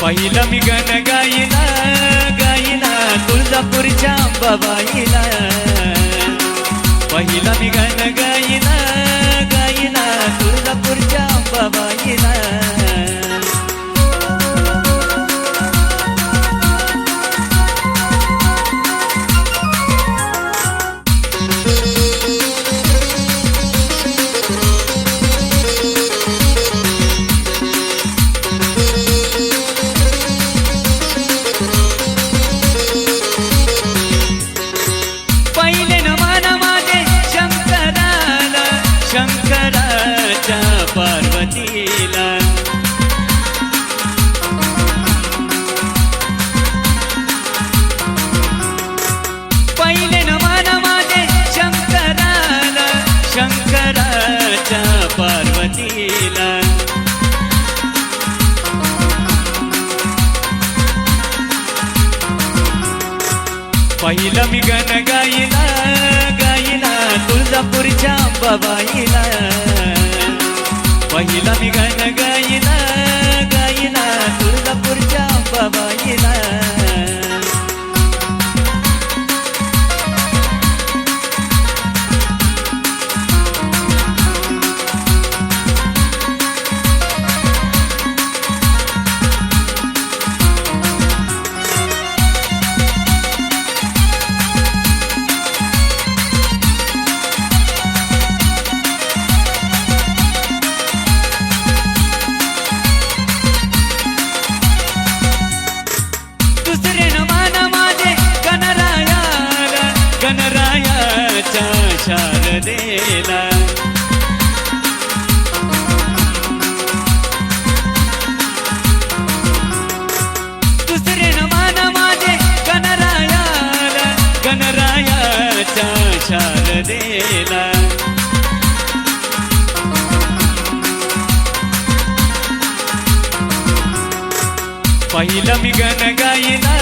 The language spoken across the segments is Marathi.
पहिलं मी गण गाईला गाईला तुळजापूरच्या अंबाबाईला. पहिलं मी गण गाईला गाईला तुळजापूरच्या अंबाबाईला. शंकराच्या पार्वतीला. पहिले नमन माझे शंकराला शंकराच्या पार्वतीला. पहिलं मी गण गाईला गाईला तुळजापूरच्या अंबाबाईला. पहिला मी गण गाईला गाईला तुळजापूरच्या अंबाबाईला. गणरायाच्या शारदेला. दुसरे नमान माझे गणरायाला गणरायाच्या शारदेला. पहिलं मी गण गाईला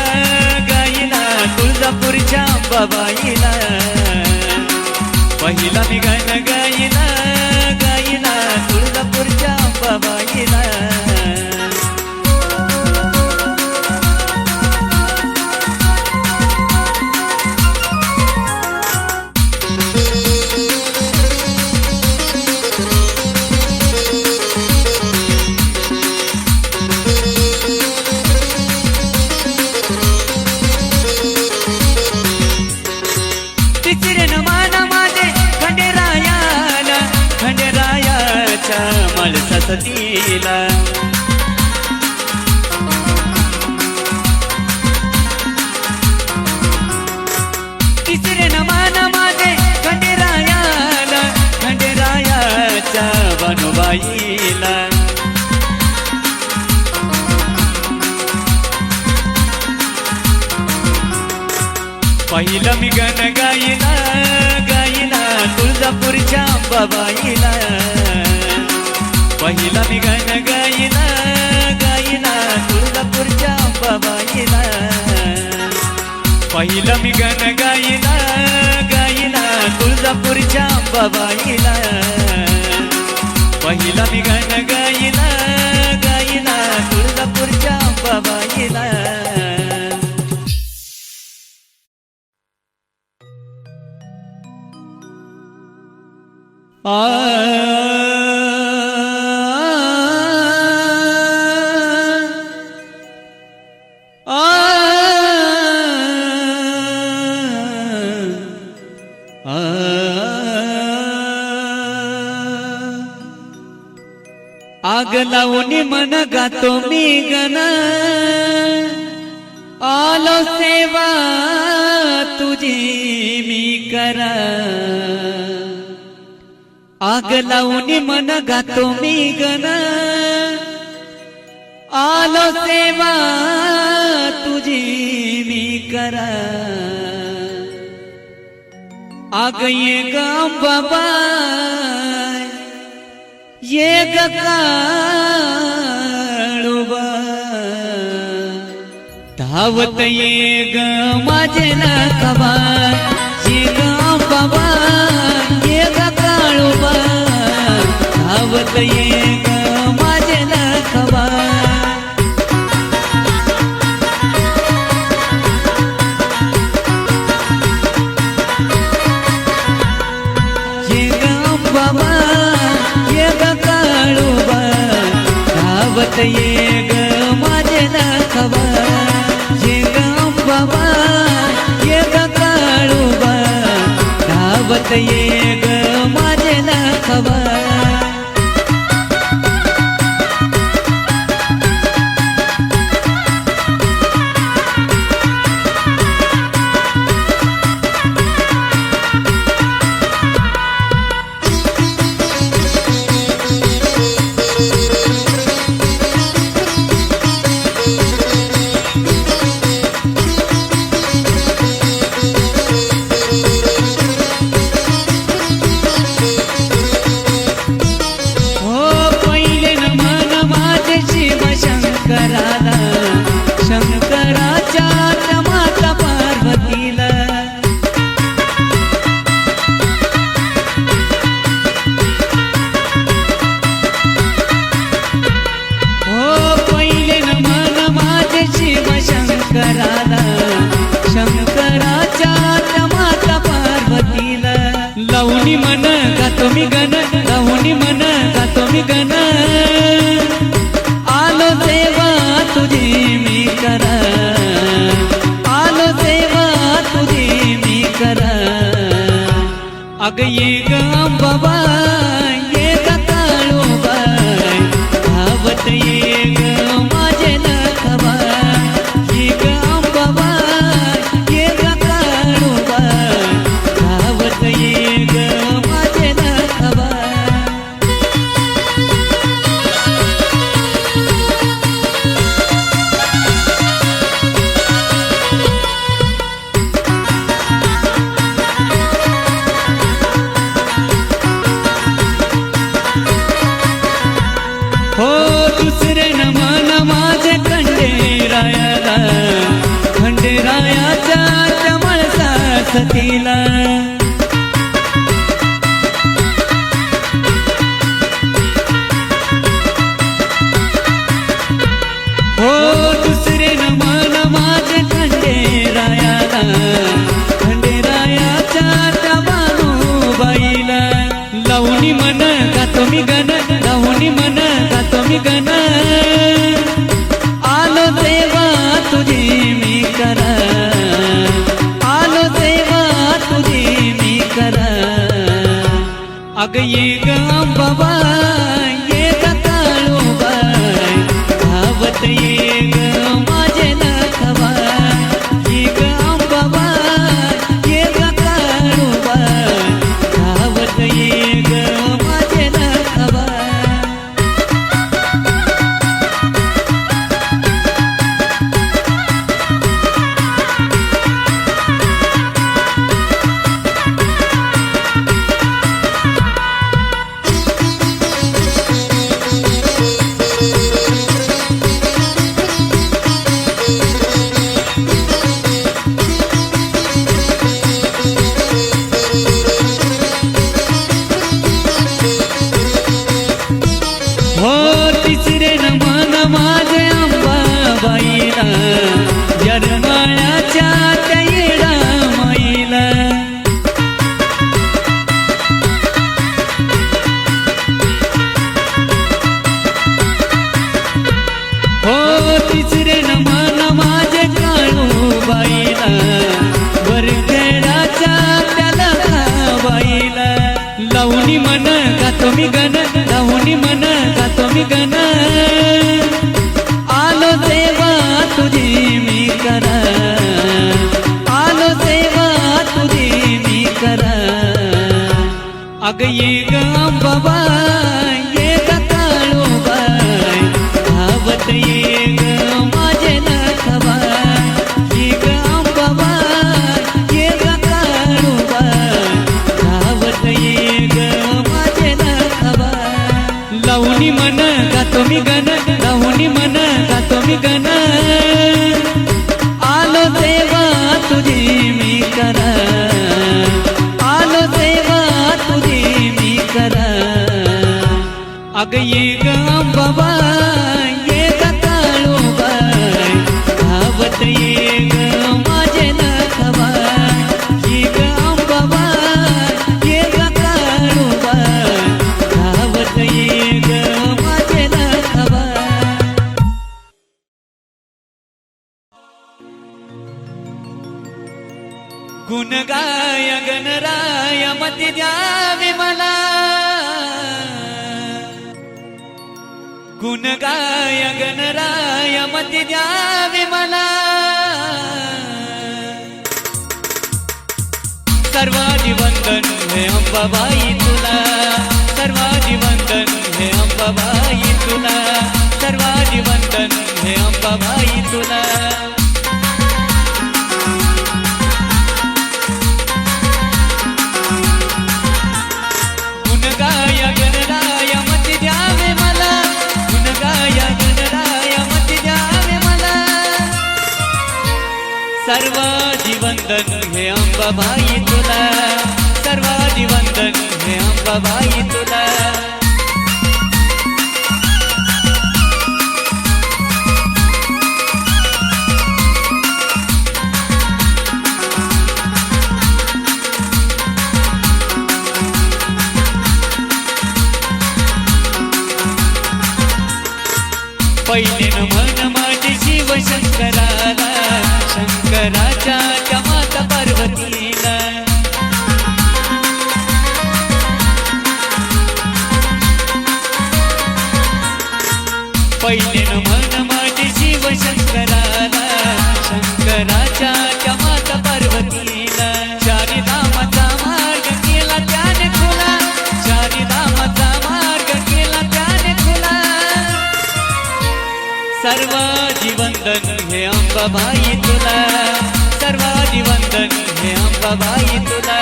गाईला तुळजापूरच्या अंबाबाईला. पहिला मी गण गाईला गाईला तुळजापूरच्या अंबाबाईला. सतीला. तिसरे नमान माझे खंडेरायाला खंडेरायाच्या बनबाईला. पहिलं मी गण गाईला गाईला तुळजापूरच्या अंबाबाईला. पहिला मी गण गाईला गाईला तुळजापूरच्या अंबाबाईला. पहिलं मी गण गाईला गाईला तुळजापूरच्या अंबाबाईला. पहिला मी गण गाईला गाईला तुळजापूरच्या अंबाबाईला. आग लावून मन गातो मी गण आलो सेवा तुझी मी करा. आग लावून मन गातो मी गण आलो सेवा तुझी मी करा. आग ये ग अंबाबाई ये ग काळोबा धावत ये ग माझे नखबा. ये ग अंबाबाई ये ग काळोबा धावत ये ग माझे नखबा. ग माझे नखवा ये ग अंबाबा ये ग काळूबा धावत ये ग माझे नखवा शंकराच्या माता पार्वतीला हो पहिले नमन माझे शिव शंकराला शंकराच्या माता पार्वतीला लावणी मन गातो मी गण लावणी मन गातो मी गण आलो देवा तुझी मी करा आलो देवा तुझी मी करा अग ये ग अंबाबा ये ग काळूबा धावत ये ग माझे नखवा ये ग अंबाबा ये ग काळूबा धावत ये ग माझे नखवा हो दुसरे नमन माझे खंडेरायाला खंडेरायाच्या चमळसा सतीला हो दुसरे नमन माझे खंडेरायाला खंडेरायाच्या बाईला लावणी मन गातो मी गण लावणी मन गातो मी गण आलो देवा तुझी मी करा आलो देवा तुझी मी करा अग ये ग अंबाबा ये ग काळूबा धावत ये ग माझे नखवा ये ग अंबाबा ये ग काळूबा धावत ये ग माझे नखवा हो तिसरे नमन माझे अंबाबाईला जरमाळ्याच्या त्या येडा माईला हो तिसरे नमन माझे काळूबाईला वरखेडाच्या त्याला बाईला लावणी मन गातो मी गण लावणी मन गातो मी गण आलो देवा तुझी मी करा आलो देवा तुझी मी करा अग ये ग अंबाबा ये ग काळूबा धावत ये ग माझे नखवा ये ग अंबाबा ये ग काळूबा धावत ये ग माझे नखवा लावणी मन गातो मी गण लावणी मन गातो मी गण आलो देवा तुझी मी करा आलो देवा तुझी मी करा अग ये ग अंबाबा ये ग काळूबा धावत ये ग माझे नखवा ये ग अंबाबा ये ग काळूबा धावत ये ग माझे नखवा गुण गाय गणराय मती द्यावे मला, गुण गाय गणराय मती द्यावे मला. सर्वांनी वंदन हे अंबाबाई तुला, सर्वांनी वंदन हे अंबाबाई तुला, सर्वांनी वंदन हे अंबाबाई तुला. सर्वांनी वंदन हे अंबाबाई तुला, सर्वांनी वंदन हे अंबाबाई तुला. पहिले नमन माझे शिव शंकराला, शंकराच्या त्या माता पार्वतीला. पहिले नमन माझे शिव शंकराला, शंकराच्या त्या माता पार्वतीला. चारी धामाचा मार्ग केला त्याने खुला, चारी धामाचा मार्ग केला त्याने खुला. सर्वांनी वंदन हे अंबाबाई तुला, सर्वांनी वंदन हे अंबाबाई तुला.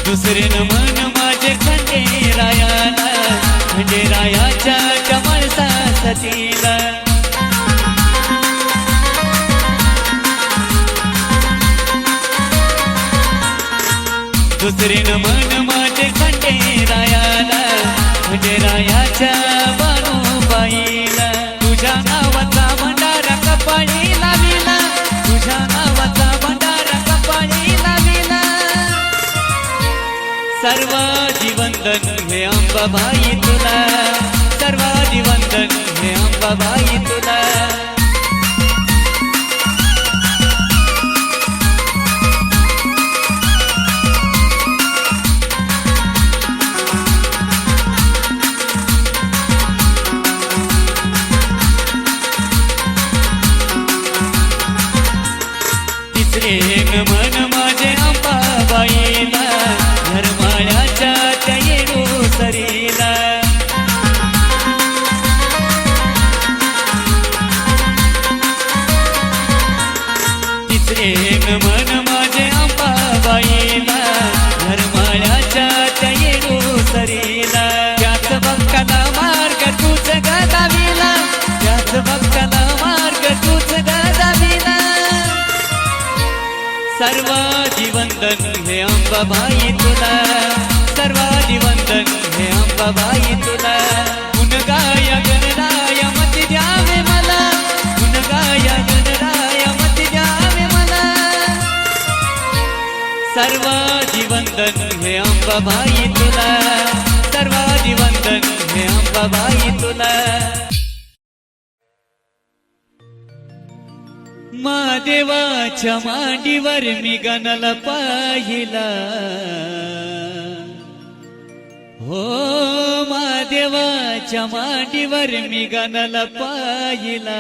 दुसरे नमन माझे खंडेरायाला, खंडेरायाच्या कमळसा सतीला. दुसरे नमन माझे खंडेरायाला, खंडेरायाच्या बानूबाईला. तुझ्या नावाचा भंडारा कपाळी लाविला, तुझ्या नावाचा भंडारा कपाळी लाविला. सर्वांनी वंदन हे अंबाबाई तुला, सर्वांनी वंदन हे अंबाबाई तुला. तिसरे नमन माझे अंबाबाईला, धर्माळ्याच्या त्या येळूसरीला. तिसरे नमन माझे अंबाबाईला, धर्माळ्याच्या त्या येळूसरीला. त्याच भक्ताला मार्ग तूच गदाविला, त्याच भक्ताला मार्ग तूच गदाविला. सर्वांनी वंदन हे अंबाबाई तुला, सर्वांनी वंदन हे अंबाबाई तुला. गुण गाय गणराय मती द्यावे मला, गुण गाय गणराय मती द्यावे मला. सर्वांनी वंदन हे अंबाबाई तुला, सर्वांनी वंदन हे अंबाबाई तुला. महादेवाच्या मांडीवर मी गणाला पाहिला, हो महादेवाच्या मांडीवर मी गणाला पाहिला.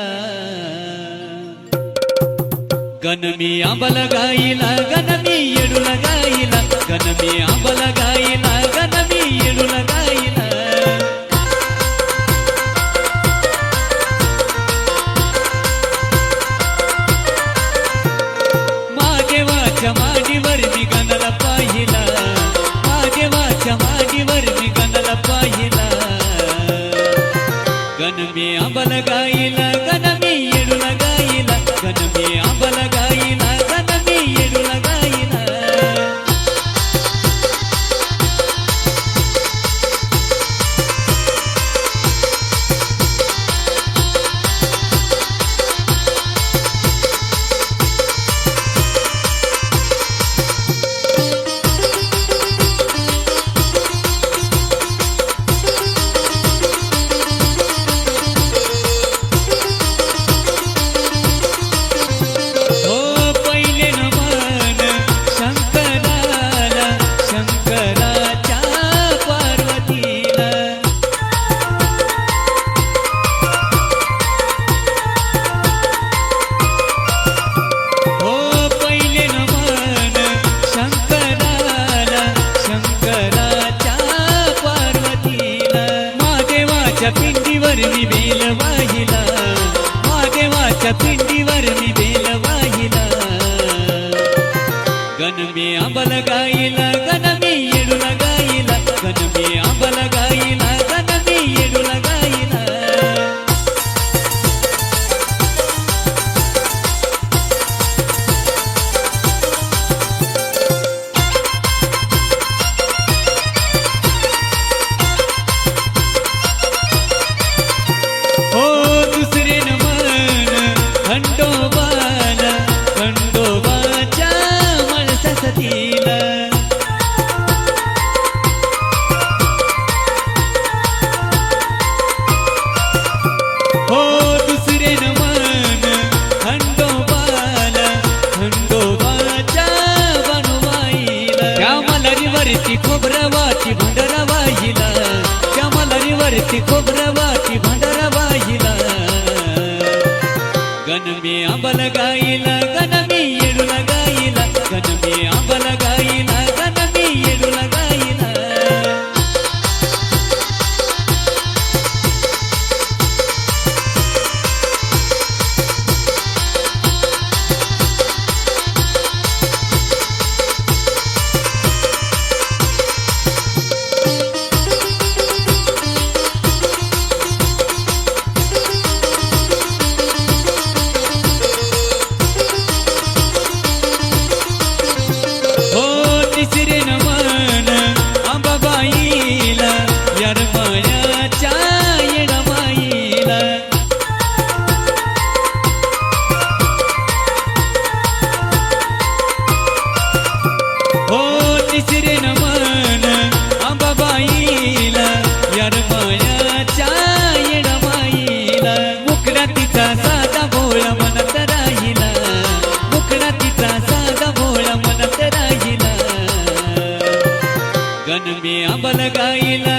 गण मी आंबाला गाईला, गण मी येडूला गाईला, गण मी आंबाला गाईला, गण मी येडूला गाईला. महादेवाच्या मांडीवर मी गणाला पाहिला, महादेवाच्या मांडीवर मी गणाला पाहिला. गण मी आंबाला गाईला, गण मी येडूला गाईला, गण मी आंबाला गाईला, गण मी येडूला गाईला. महादेवाच्या पिंडीवर मी बेल वाहिला, महादेवाच्या पिंडीवर मी बेल वाहिला. गण मी आंबल गाईला, गण मी येडूला गाईला, गण मी आंबल गाईला, गण मी येडूला गाईला. हो दुसरे न मन खंडोबाला, खंडोबाच्या मळसतीला. हो दुसरे न मन खंडोबाला, खंडोबाच्या बनवाईला. त्या मलारीवरती खोबरवाची भंडारा वाहिला, त्या मलारीवरती खोबरवाची भंडारा वाहिला. गण मी आंबल गाईला, गण मी येडूला गाईला, गण मी आंबल गाईला, गण मी येडूला गाईला. तिसरे न मन अंबाबाईला, यरमाळ्याच्या येडमाईला. हो तिसरे न मन अंबाबाईला, यरमाळ्याच्या येडमाईला. मुकडा तिचा साधा भोळा मनात राहिला, मुकडा तिचा साधा भोळा मनात राहिला. गण मी आंबल गाईला,